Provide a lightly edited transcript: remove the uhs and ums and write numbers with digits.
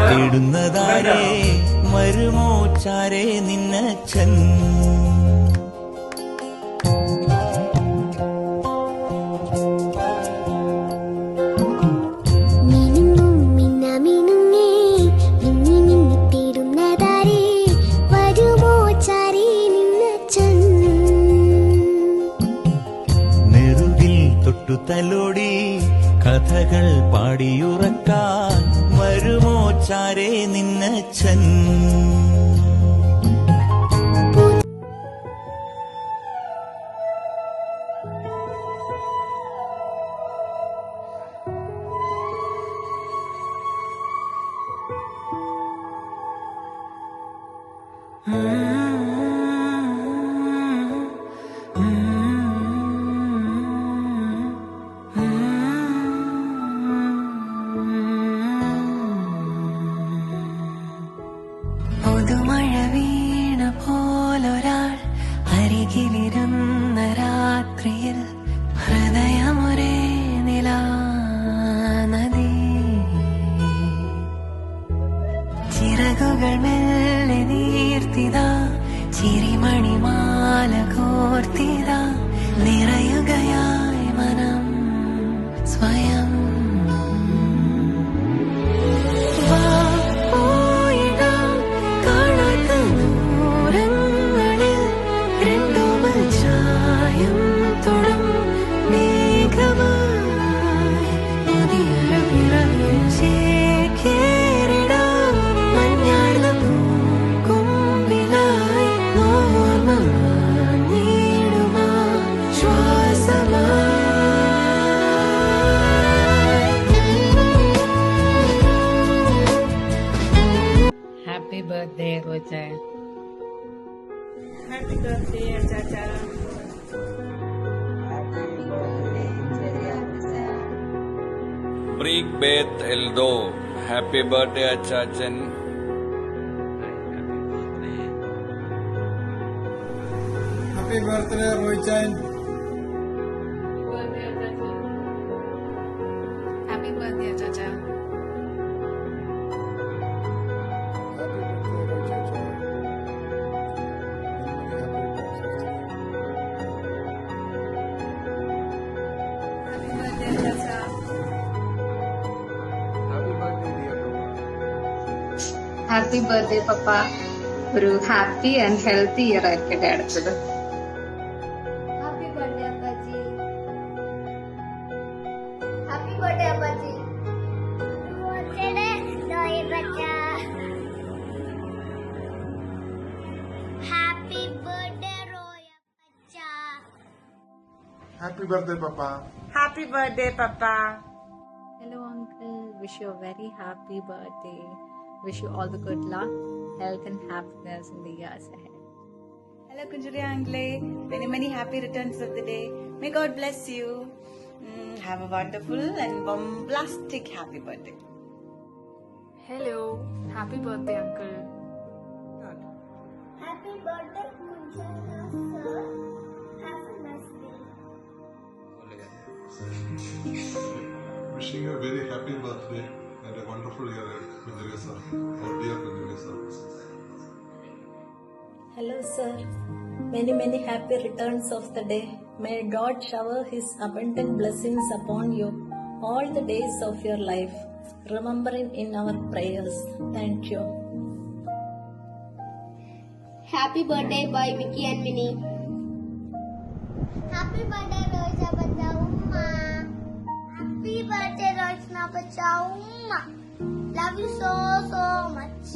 തേടുന്നതാരേ വരുമോ ചാരേ നിന്നച്ഛൻ. തലോടി കഥകൾ പാടിയുറക്കാൻ വരുമോ ചാരേ നിന്നച്ഛൻ. പുതുമഴ വീണ പോലൊരാൾ അരികിലിരുന്ന രാത്രിയിൽ ഹൃദയമൊരേ നിലാനദി. ചിറകുകൾ മെല്ലെ നീർത്തിതാ ചിരിമണിമാല കോർത്തിതാ നിറയുകയായി മനം സ്വയം. Happy birthday, Rocha. Happy birthday, Chacha. Preek Beth Eldo. Happy birthday, Achachan. Happy birthday, Roichan. Happy birthday, Chacha. Happy birthday papa. ഒരു ഹാപ്പി ആൻഡ് ഹെൽത്തി ഇയർ ആയിരിക്കട്ടെ അടുത്തത്. ഹാപ്പി ബർത്ത്ഡേ അപ്പാച്ചി. ഹാപ്പി ബർത്ത്ഡേ അപ്പാച്ചി. ഹാപ്പി ബർത്ത്ഡേ റോയ ബच्चा. Happy birthday, Papa. Happy birthday, Papa. Hello, Uncle. Wish you a very happy birthday. Wish you all the good luck, health and happiness in the years ahead. Hello, Kunjuri Angle. Many, many happy returns of the day. May God bless you. Have a wonderful and bombastic happy birthday. Hello. Happy birthday, Uncle. Happy birthday, Kunjana sir. Have a nice day. Wishing you a very happy birthday and a wonderful year, Kunjali sir. Our dear Kunjali sir. Hello, sir. Many, many happy returns of the day. May God shower His abundant blessings upon you all the days of your life, remembering in our prayers. Thank you. Happy birthday, boy Vicky and Minnie. Happy birthday, Roja Bachcha Umma. Happy birthday, Roshna Bachcha Umma. Love you so, so much.